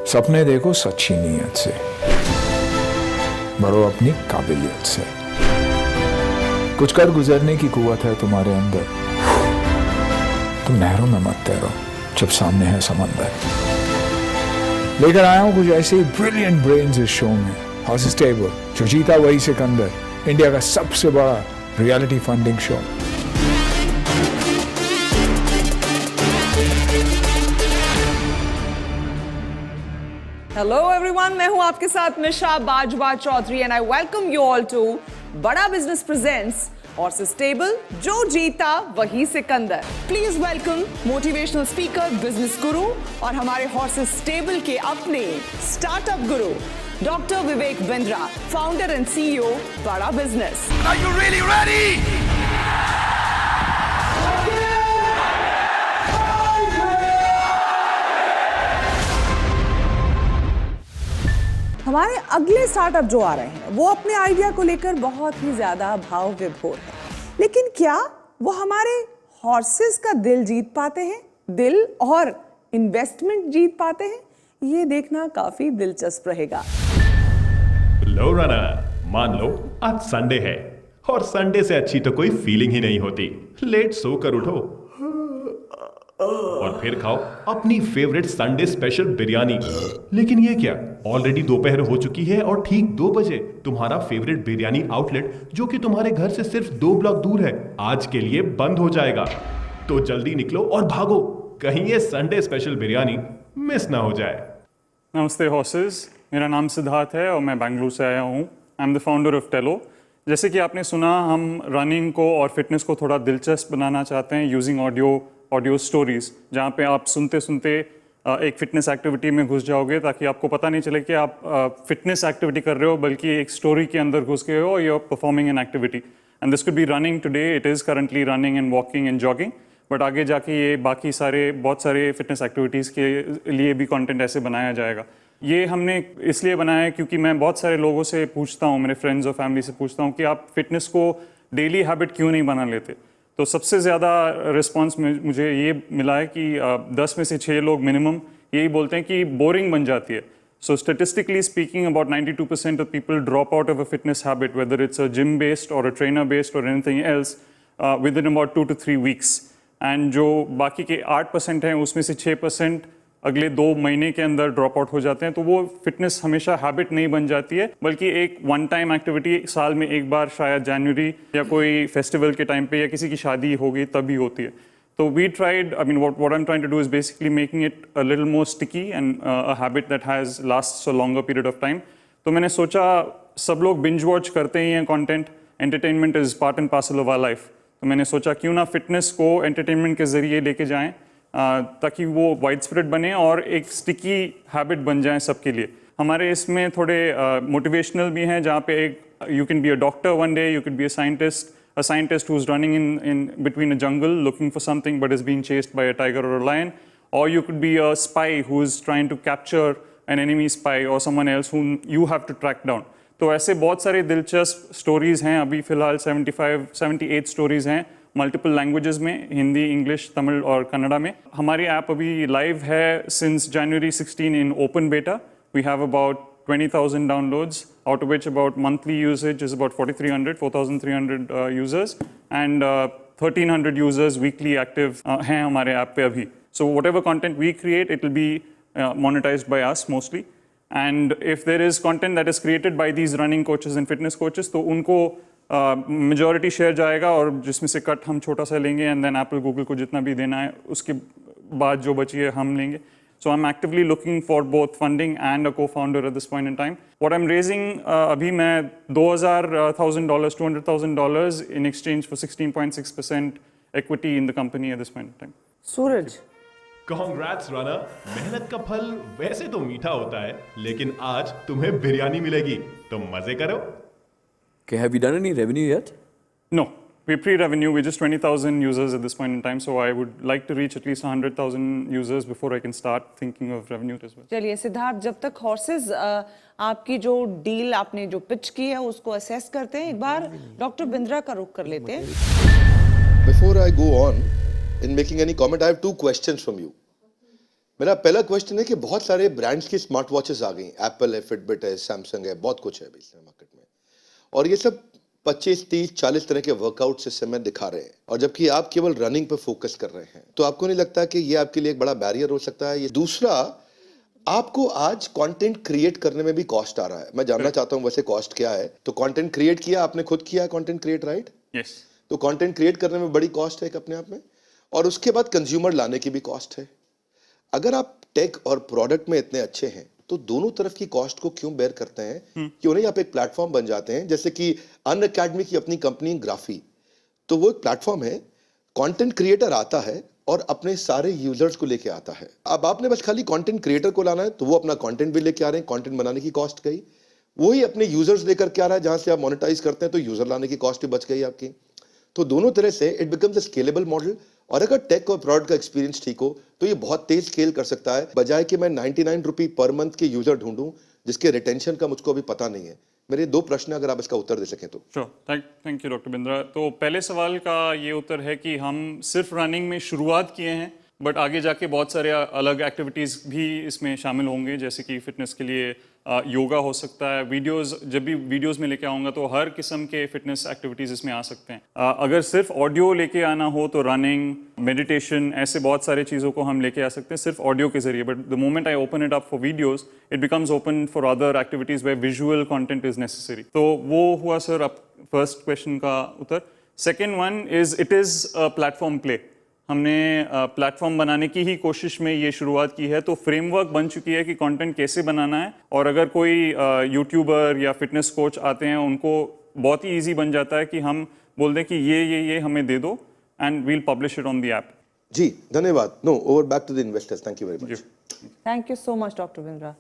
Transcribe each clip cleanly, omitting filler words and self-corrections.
सपने देखो सच्ची नीयत से, बढ़ो अपनी काबिलियत से। कुछ कर गुजरने की कुव्वत है तुम्हारे अंदर। तुम नहरों में मत तैरो जब सामने है समंदर। लेकर आया हूं कुछ ऐसे ही ब्रिलियंट ब्रेन्स इस शो में। हॉर्स स्टेबल, जो जीता वही सिकंदर, इंडिया का सबसे बड़ा reality funding show. Hello everyone, मैं हूं आपके साथ Nisha Bajwa Chaudhary and I welcome you all to Bada business presents horse stable, जो जीता वही सिकंदर। Please welcome motivational speaker, business guru और हमारे हॉर्स स्टेबल के अपने startup guru doctor Vivek Bindra, founder and CEO Bada business. Are you really ready? हमारे अगले स्टार्टअप जो आ रहे हैं वो अपने आइडिया को लेकर बहुत ही ज्यादा भाव विभोर है, लेकिन क्या वो हमारे हॉर्सेस का दिल जीत पाते हैं, दिल और इन्वेस्टमेंट जीत पाते हैं? ये देखना काफी दिलचस्प रहेगा। लो रनर, मान लो आज संडे है और संडे से अच्छी तो कोई फीलिंग ही नहीं होती। लेट सो कर उठो और फिर खाओ अपनी फेवरेट संडे स्पेशल बिरयानी। लेकिन ये क्या, ऑलरेडी दोपहर हो चुकी है और ठीक 2 बजे तुम्हारा फेवरेट बिरयानी आउटलेट, जो कि तुम्हारे घर से सिर्फ 2 ब्लॉक दूर है, आज के लिए बंद हो जाएगा। तो जल्दी निकलो और भागो, कहीं ये संडे स्पेशल बिरयानी मिस ना हो जाए। नमस्ते हॉर्सेस, मेरा नाम सिद्धार्थ है और मैं बेंगलुरु से आया हूँ। I am the founder of Tello. जैसे कि आपने सुना, हम रनिंग को और फिटनेस को थोड़ा दिलचस्प बनाना चाहते हैं यूजिंग ऑडियो स्टोरीज, जहाँ पे आप सुनते सुनते एक फिटनेस एक्टिविटी में घुस जाओगे, ताकि आपको पता नहीं चले कि आप फिटनेस एक्टिविटी कर रहे हो, बल्कि एक स्टोरी के अंदर घुस गए हो, you are performing an activity. And this could be running today, it is currently running and walking and jogging, but आगे जाके ये बाकी बहुत सारे फिटनेस एक्टिविटीज़ के लिए भी कंटेंट ऐसे बनाया जाएगा। ये हमने इसलिए बनाया है क्योंकि मैं बहुत सारे लोगों से पूछता हूँ, मेरे फ्रेंड्स और फैमिली से पूछता हूँ कि आप फिटनेस को डेली हैबिट क्यों नहीं बना लेते। तो सबसे ज़्यादा रिस्पांस मुझे ये मिला है कि 10 में से 6 लोग मिनिमम यही बोलते हैं कि बोरिंग बन जाती है। So statistically speaking, about 92% of people drop out of a fitness habit, whether it's a gym based or a trainer based or anything else, within about 2 to 3 weeks। And जो बाकी के 8% हैं, उसमें से 6% अगले 2 महीने के अंदर ड्रॉप आउट हो जाते हैं। तो वो फिटनेस हमेशा हैबिट नहीं बन जाती है, बल्कि एक वन टाइम एक्टिविटी साल में एक बार, शायद जनवरी या कोई फेस्टिवल के टाइम पे या किसी की शादी होगी तभी होती है। तो we tried, I mean what I am trying to do is basically making it a little more sticky and a habit that has lasts a longer period of time. तो मैंने सोचा, सब लोग बिंज वॉच करते ही हैं content, entertainment is part and parcel of our life. तो मैंने सोचा क्यों ना फिटनेस को एंटरटेनमेंट के जरिए लेके जाएं, ताकि वो वाइड स्प्रेड बने और एक स्टिकी हैबिट बन जाए सबके लिए। हमारे इसमें थोड़े मोटिवेशनल भी हैं, जहाँ पे एक you can be a doctor one day, you can be a scientist who's running in between a jungle looking for something but is being chased by a tiger or a lion, or you could be a spy who's trying to capture an enemy spy or someone else whom you have to track down. तो ऐसे बहुत सारे दिलचस्प stories हैं। अभी फिलहाल 78 stories हैं multiple languages में, हिंदी, इंग्लिश, तमिल और कन्नड़ा में। हमारी ऐप अभी लाइव है since January 16 in open beta. We have about 20,000 downloads, out of which about monthly usage is about 4,300 users, and 1,300 users weekly active हैं हमारे ऐप पे अभी। So whatever content we create, it will be monetized by us mostly. And if there is content that is created by these running coaches and fitness coaches, तो उनको majority share जाएगा और जिसमें से कट हम छोटा सा लेंगे, एंड देन एप्पल गूगल को जितना भी देना है उसके बाद जो बची है हम लेंगे। So I'm actively looking for both funding and a co-founder at this point in time. What I'm raising, अभी मैं $200,000 in exchange for 16.6% equity in the company at this point in time. Suraj, Congrats runner, मेहनत का फल वैसे तो मीठा होता है, लेकिन आज तुम्हें बिरयानी मिलेगी, तो मजे करो। Okay, have you done any revenue yet? No, we're pre-revenue. We're just 20,000 users at this point in time. So I would like to reach at least 100,000 users before I can start thinking of revenue as well. चलिए सिद्धार्थ, जब तक horses आपकी जो deal आपने जो pitch की है उसको असेस करते हैं, एक बार डॉक्टर बिंद्रा का रुख कर लेते हैं। Before I go on in making any comment, I have 2 questions from you. मेरा पहला क्वेश्चन है कि बहुत सारे ब्रांड्स की स्मार्ट वॉचेस आ गई, एप्पल है, फिटबिट है, सैमसंग है, बहुत कुछ है अभी इस मार्केट में, और ये सब 25, 30, 40 तरह के वर्कआउट्स इस समय दिखा रहे हैं, और जबकि आप केवल रनिंग पे फोकस कर रहे हैं, तो आपको नहीं लगता कि ये आपके लिए एक बड़ा बैरियर हो सकता है? ये दूसरा, आपको आज कंटेंट क्रिएट करने में भी कॉस्ट आ रहा है। मैं जानना चाहता हूं वैसे कॉस्ट क्या है। तो कंटेंट क्रिएट किया आपने, खुद किया कंटेंट क्रिएट, राइट? यस। तो कंटेंट क्रिएट करने में बड़ी कॉस्ट है एक अपने आप में, और उसके बाद कंज्यूमर लाने की भी कॉस्ट है। अगर आप टेक और प्रोडक्ट में इतने अच्छे हैं तो दोनों तरफ की कॉस्ट को क्यों बेयर करते हैं? क्यों नहीं आप एक प्लेटफॉर्म बन जाते हैं, जैसे कि अनअकैडमी की अपनी कंपनी ग्राफी, तो वो एक प्लेटफॉर्म है, कंटेंट क्रिएटर आता है और अपने सारे यूजर्स को लेके आता है। अब आपने बस खाली कंटेंट क्रिएटर को लाना है, तो वो अपना कंटेंट भी लेके आ रहे हैं, कंटेंट बनाने की कॉस्ट गई। वही अपने यूजर्स लेकर के आ रहा है, जहां से आप मोनेटाइज करते हैं, तो यूजर लाने की कॉस्ट भी बच गई आपकी। तो दोनों तरह से it becomes a scalable model, और अगर टेक और प्रोडक्ट का एक्सपीरियंस ठीक हो तो ये बहुत तेज स्केल कर सकता है, बजाय कि मैं 99 रुपये पर मंथ के यूजर ढूंढूं जिसके रिटेंशन का मुझको अभी पता नहीं है। मेरे 2 प्रश्न अगर आप इसका उत्तर दे सकें तो। Sure, thank you doctor Bindra. तो पहले सवाल का ये उत्तर है कि हम सिर्फ रनिंग में शुरुआत किए हैं, बट आगे जाके बहुत सारे अलग एक्टिविटीज़ भी इसमें शामिल होंगे, जैसे कि फिटनेस के लिए योगा हो सकता है। वीडियोस, जब भी वीडियोस में लेके आऊँगा तो हर किस्म के फिटनेस एक्टिविटीज़ इसमें आ सकते हैं। अगर सिर्फ ऑडियो लेके आना हो तो रनिंग, मेडिटेशन, ऐसे बहुत सारे चीज़ों को हम लेके आ सकते हैं सिर्फ ऑडियो के जरिए। But the moment I open it up for videos, it becomes open for other activities where visual content is necessary. तो वो हुआ सर अब फर्स्ट क्वेश्चन का उत्तर। Second one is, it is a platform play. हमने platform बनाने की ही कोशिश में ये शुरुआत की है, तो फ्रेमवर्क बन चुकी है कि कंटेंट कैसे बनाना है, और अगर कोई यूट्यूबर या फिटनेस कोच आते हैं उनको बहुत ही इजी बन जाता है कि हम बोल दें कि ये हमें दे दो and we'll publish it on the app. जी धन्यवाद। No, over back to the investors. Thank you very much. Thank you so much, Dr. Bindra.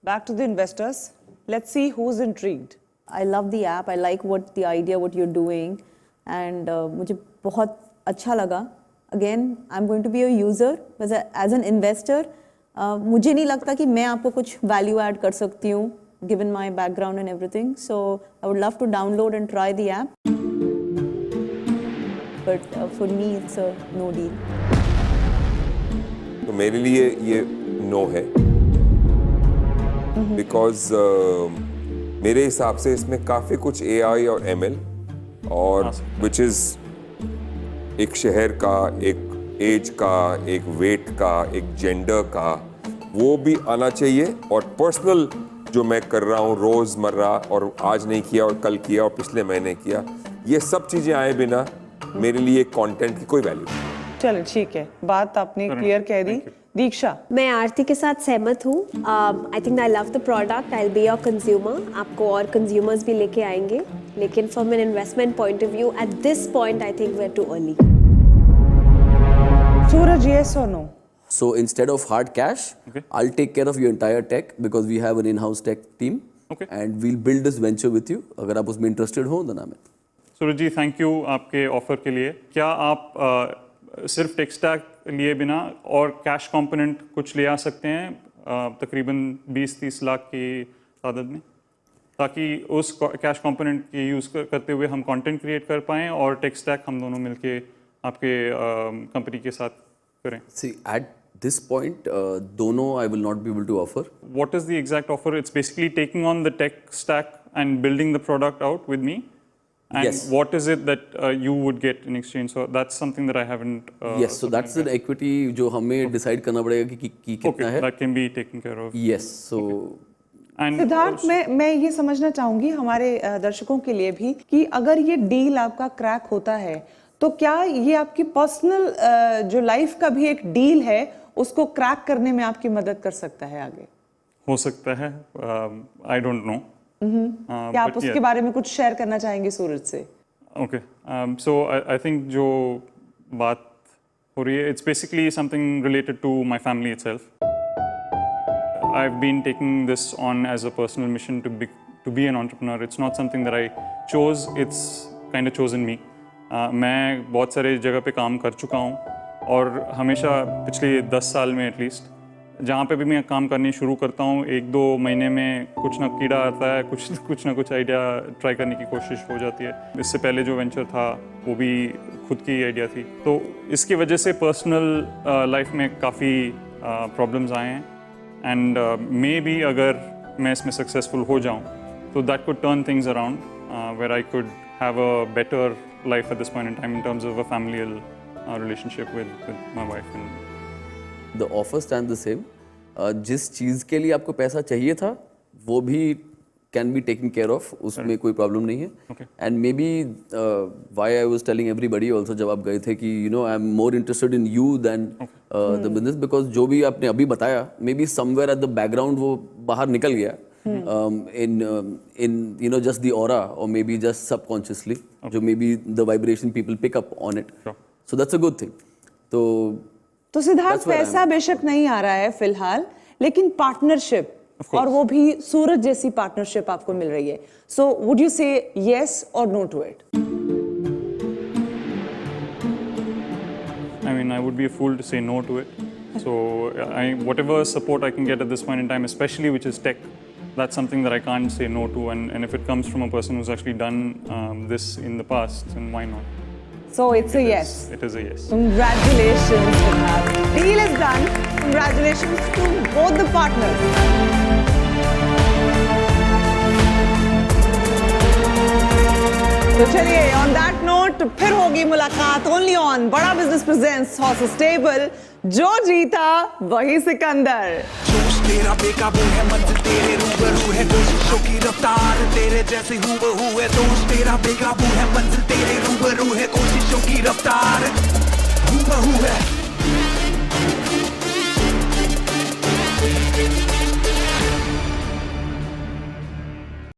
Back to the investors. Let's see who's intrigued. I love the app. I like the idea, what you're doing, and मुझे बहुत अच्छा लगा. Again, I'm going to be a user. As an investor, मुझे नहीं लगता कि मैं आपको कुछ value add कर सकती हूँ, given my background and everything. So I would love to download and try the app. But for me, it's a no deal. तो मेरे लिए ये नो है, बिकॉज मेरे हिसाब से इसमें काफ़ी कुछ AI और ML और विच इज़ एक शहर का, एक एज का, एक वेट का, एक जेंडर का, वो भी आना चाहिए। और पर्सनल जो मैं कर रहा हूँ रोज़मर्रा, और आज नहीं किया और कल किया और पिछले महीने किया, ये सब चीज़ें आए बिना मेरे लिए कंटेंट की कोई वैल्यू नहीं। चलो ठीक है, बात आपने क्लियर कह दी। दीक्षा, मैं आरती के साथ सहमत हूँ। I think I love the product, I will be your consumer. आपको और कंज्यूमर्स भी लेके आएंगे, लेकिन from an investment point of view at this point I think we are too early. Suraj, yes or no? So instead of hard cash, I'll take care of your entire tech because we have an in-house tech team, and we'll build this venture with you. अगर आप उसमें interested हो, then I'm in. Suraj ji, thank you आपके offer के लिए। क्या आप सिर्फ टेक स्टैक लिए बिना और कैश कंपोनेंट कुछ ले आ सकते हैं, तकरीबन 20-30 लाख की तादाद में, ताकि उस कैश कंपोनेंट की यूज़ करते हुए हम कंटेंट क्रिएट कर पाएँ और टेक स्टैक हम दोनों मिलके आपके कंपनी के साथ करें? See, at this point, दोनों I will not be able to offer. What is the exact offer? It's basically taking on the tech stack and building the product out with me. And Yes. what is it that you would get in exchange? So that's something that I haven't. Yes, so that's an equity जो हमें decide करना पड़ेगा कि कितना Okay, है. that can be taken care of. Yes, so. And Siddharth, मैं ये समझना चाहूंगी हमारे दर्शकों के लिए भी कि अगर ये डील आपका क्रैक होता है तो क्या ये आपकी पर्सनल जो लाइफ का भी एक डील है उसको क्रैक करने में आपकी मदद कर सकता है आगे? हो सकता है, I don't know. क्या आप उसके बारे में कुछ शेयर करना चाहेंगे सूरज से? Okay, so I think जो बात हो रही है, it's basically something related to my family itself. I've been taking this on as a personal mission to be an entrepreneur. It's not something that I chose. It's kind of chosen me. मैं बहुत सारे जगह पे काम कर चुका हूँ, और हमेशा पिछले 10 साल में एटलीस्ट जहाँ पे भी मैं काम करनी शुरू करता हूँ, 1-2 महीने में कुछ ना कीड़ा आता है, कुछ ना कुछ आइडिया ट्राई करने की कोशिश हो जाती है। इससे पहले जो वेंचर था वो भी खुद की आइडिया थी, तो इसकी वजह से पर्सनल लाइफ में काफ़ी प्रॉब्लम्स आए हैं, एंड मे बी अगर मैं इसमें सक्सेसफुल हो जाऊँ तो that could turn things around, where I could have a better life at this point in time in terms of a familial relationship with my wife. And the offer stands the same. जिस चीज़ के लिए आपको पैसा चाहिए था वो भी can be taken care of, उसमें कोई प्रॉब्लम नहीं है. Okay. And maybe why I was telling everybody also जब आप गए थे कि you know I'm more interested in you than the business, because जो भी आपने अभी बताया maybe somewhere at the background वो बाहर निकल गया. In you know just the aura or maybe just subconsciously, जो maybe the vibration people pick up on it. Sure. So that's a good thing. तो सिद्धार्थ पैसा बेशक नहीं आ रहा है फिलहाल, लेकिन पार्टनरशिप, और वो भी सूरज जैसी पार्टनरशिप आपको मिल रही है. So would you say yes or no to it? I mean, I would be a fool to say no to it. So whatever support I can get at this point in time, especially which is tech, that's something that I can't say no to, and if it comes from a person who's actually done this in the past, then why not? So it's a yes. It is a yes. Congratulations, Siddharth. Deal is done. Congratulations to both the partners. तो चलिए, on that note फिर होगी मुलाकात only on बड़ा business presents horses stable. जो जीता वही सिकंदर. जोश तेरा बेकाबू है, मंजिल तेरे रूबरू है, कोशिशों की रफ्तार तेरे जैसे हूबहू है. जोश तेरा बेकाबू है, मंजिल तेरे रूबरू है, कोशिशों की रफ्तार हूबहू है.